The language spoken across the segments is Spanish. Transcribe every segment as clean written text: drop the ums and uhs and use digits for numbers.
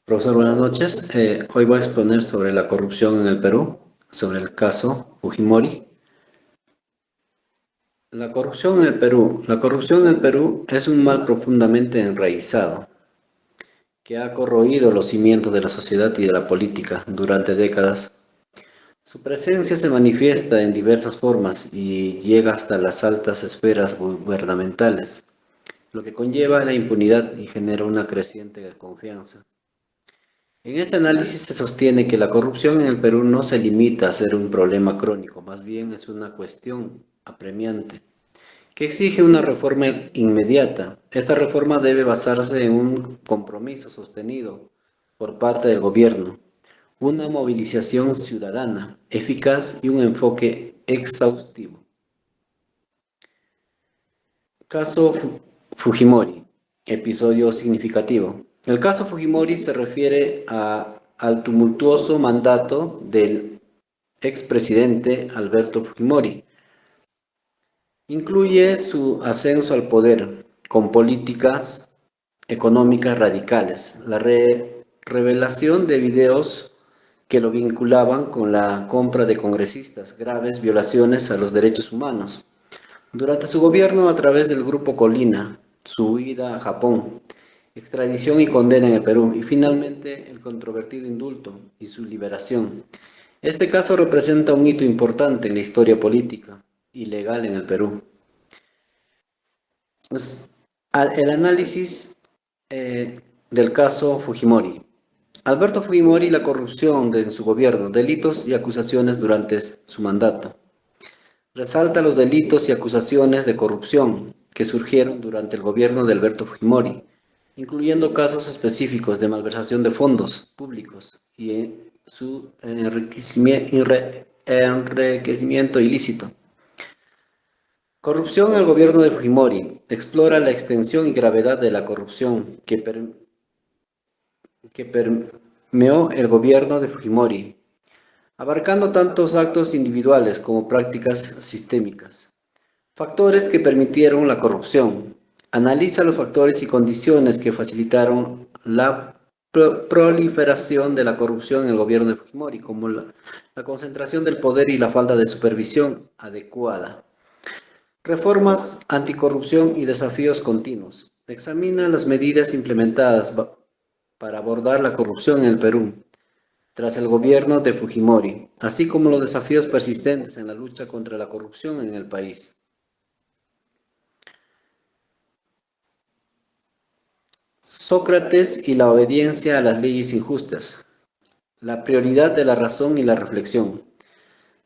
Profesor, buenas noches. Hoy voy a exponer sobre la corrupción en el Perú, sobre el caso Fujimori. La corrupción en el Perú. La corrupción en el Perú es un mal profundamente enraizado que ha corroído los cimientos de la sociedad y de la política durante décadas. Su presencia se manifiesta en diversas formas y llega hasta las altas esferas gubernamentales, lo que conlleva la impunidad y genera una creciente desconfianza. En este análisis se sostiene que la corrupción en el Perú no se limita a ser un problema crónico, más bien es una cuestión apremiante, que exige una reforma inmediata. Esta reforma debe basarse en un compromiso sostenido por parte del gobierno, una movilización ciudadana eficaz y un enfoque exhaustivo. Caso Fujimori, episodio significativo. El caso Fujimori se refiere al tumultuoso mandato del expresidente Alberto Fujimori. Incluye su ascenso al poder con políticas económicas radicales, la revelación de videos que lo vinculaban con la compra de congresistas, graves violaciones a los derechos humanos. Durante su gobierno a través del Grupo Colina, su huida a Japón, extradición y condena en el Perú y finalmente el controvertido indulto y su liberación. Este caso representa un hito importante en la historia política y legal en el Perú. El análisis del caso Fujimori. Alberto Fujimori y la corrupción en su gobierno, delitos y acusaciones durante su mandato. Resalta los delitos y acusaciones de corrupción que surgieron durante el gobierno de Alberto Fujimori, incluyendo casos específicos de malversación de fondos públicos y su enriquecimiento ilícito. Corrupción en el gobierno de Fujimori. Explora la extensión y gravedad de la corrupción que permeó el gobierno de Fujimori, abarcando tantos actos individuales como prácticas sistémicas. Factores que permitieron la corrupción. Analiza los factores y condiciones que facilitaron la proliferación de la corrupción en el gobierno de Fujimori, como la concentración del poder y la falta de supervisión adecuada. Reformas anticorrupción y desafíos continuos. Examina las medidas implementadas para abordar la corrupción en el Perú tras el gobierno de Fujimori, así como los desafíos persistentes en la lucha contra la corrupción en el país. Sócrates y la obediencia a las leyes injustas. La prioridad de la razón y la reflexión.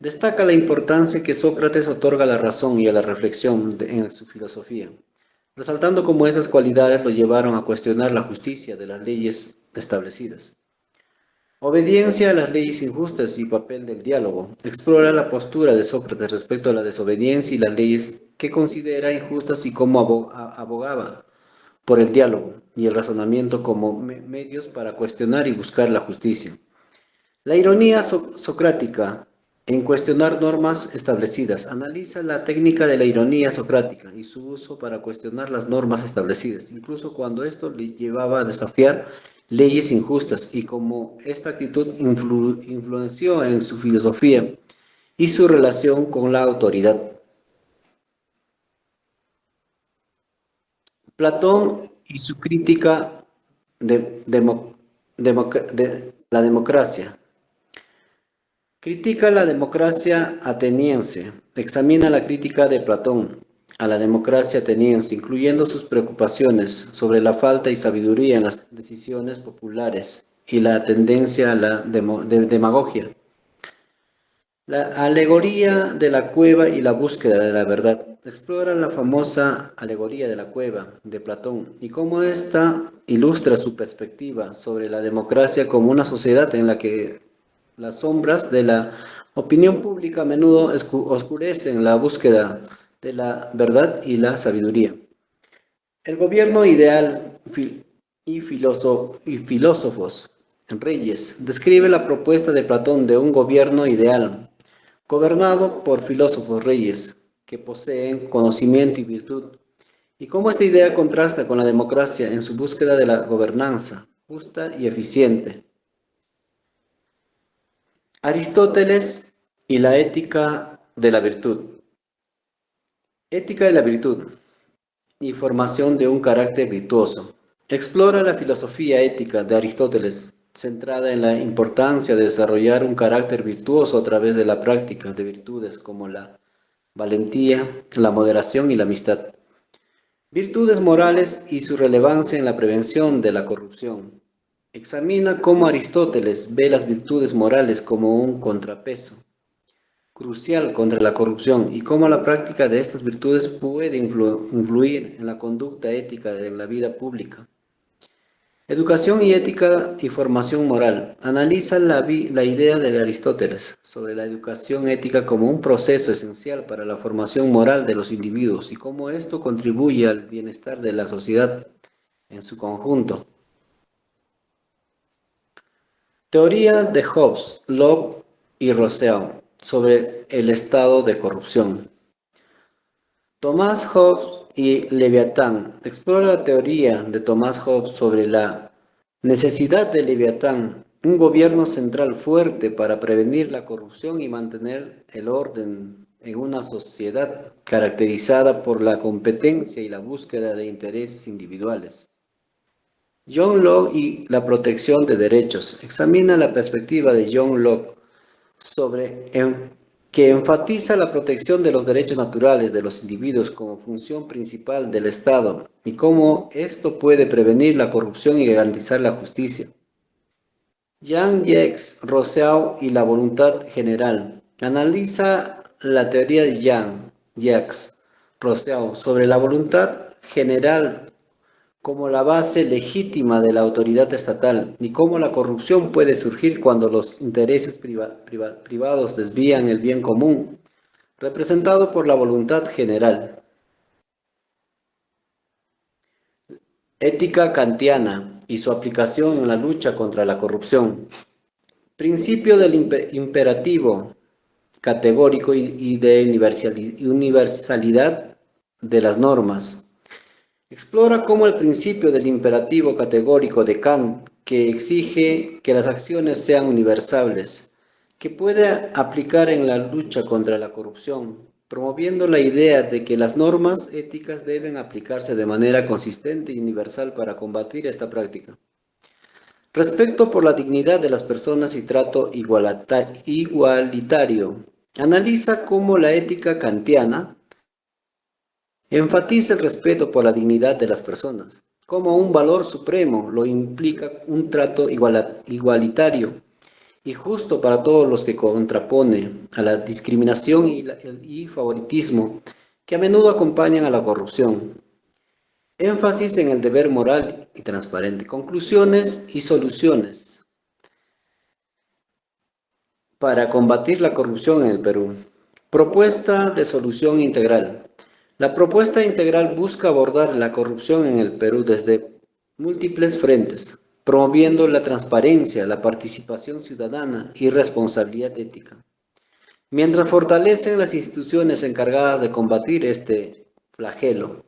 Destaca la importancia que Sócrates otorga a la razón y a la reflexión en su filosofía, resaltando cómo estas cualidades lo llevaron a cuestionar la justicia de las leyes establecidas. Obediencia a las leyes injustas y papel del diálogo. Explora la postura de Sócrates respecto a la desobediencia y las leyes que considera injustas y cómo abogaba por el diálogo y el razonamiento como medios para cuestionar y buscar la justicia. La ironía socrática en cuestionar normas establecidas. Analiza la técnica de la ironía socrática y su uso para cuestionar las normas establecidas, incluso cuando esto le llevaba a desafiar leyes injustas y cómo esta actitud influenció en su filosofía y su relación con la autoridad. Platón y su crítica de la democracia. Critica la democracia ateniense. Examina la crítica de Platón a la democracia ateniense, incluyendo sus preocupaciones sobre la falta y sabiduría en las decisiones populares y la tendencia a la demagogia. La alegoría de la cueva y la búsqueda de la verdad. Explora la famosa alegoría de la cueva de Platón y cómo ésta ilustra su perspectiva sobre la democracia como una sociedad en la que las sombras de la opinión pública a menudo oscurecen la búsqueda de la verdad y la sabiduría. El gobierno ideal y filósofos, Reyes, describe la propuesta de Platón de un gobierno ideal, gobernado por filósofos reyes que poseen conocimiento y virtud, y cómo esta idea contrasta con la democracia en su búsqueda de la gobernanza justa y eficiente. Aristóteles y la ética de la virtud. Ética de la virtud y formación de un carácter virtuoso. Explora la filosofía ética de Aristóteles, centrada en la importancia de desarrollar un carácter virtuoso a través de la práctica de virtudes como la valentía, la moderación y la amistad. Virtudes morales y su relevancia en la prevención de la corrupción. Examina cómo Aristóteles ve las virtudes morales como un contrapeso crucial contra la corrupción y cómo la práctica de estas virtudes puede influir en la conducta ética de la vida pública. Educación y ética y formación moral. Analiza la idea de Aristóteles sobre la educación ética como un proceso esencial para la formación moral de los individuos y cómo esto contribuye al bienestar de la sociedad en su conjunto. Teoría de Hobbes, Locke y Rousseau sobre el estado de corrupción. Tomás Hobbes y Leviatán. Explora la teoría de Tomás Hobbes sobre la necesidad de Leviatán, un gobierno central fuerte para prevenir la corrupción y mantener el orden en una sociedad caracterizada por la competencia y la búsqueda de intereses individuales. John Locke y la protección de derechos. Examina la perspectiva de John Locke que enfatiza la protección de los derechos naturales de los individuos como función principal del Estado y cómo esto puede prevenir la corrupción y garantizar la justicia. Jean-Jacques Rousseau y la voluntad general. Analiza la teoría de Jean-Jacques Rousseau sobre la voluntad general como la base legítima de la autoridad estatal y cómo la corrupción puede surgir cuando los intereses privados desvían el bien común, representado por la voluntad general. Ética kantiana y su aplicación en la lucha contra la corrupción. Principio del imperativo categórico y de universalidad de las normas. Explora cómo el principio del imperativo categórico de Kant, que exige que las acciones sean universales, que puede aplicar en la lucha contra la corrupción, promoviendo la idea de que las normas éticas deben aplicarse de manera consistente y universal para combatir esta práctica. Respeto por la dignidad de las personas y trato igualitario. Analiza cómo la ética kantiana enfatiza el respeto por la dignidad de las personas. Como un valor supremo lo implica un trato igualitario y justo para todos los que contrapone a la discriminación y favoritismo que a menudo acompañan a la corrupción. Énfasis en el deber moral y transparente. Conclusiones y soluciones para combatir la corrupción en el Perú. Propuesta de solución integral. La propuesta integral busca abordar la corrupción en el Perú desde múltiples frentes, promoviendo la transparencia, la participación ciudadana y responsabilidad ética, mientras fortalecen las instituciones encargadas de combatir este flagelo.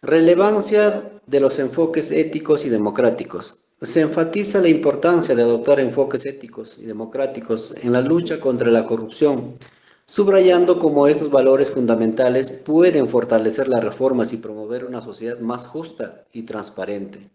Relevancia de los enfoques éticos y democráticos. Se enfatiza la importancia de adoptar enfoques éticos y democráticos en la lucha contra la corrupción, subrayando cómo estos valores fundamentales pueden fortalecer las reformas y promover una sociedad más justa y transparente.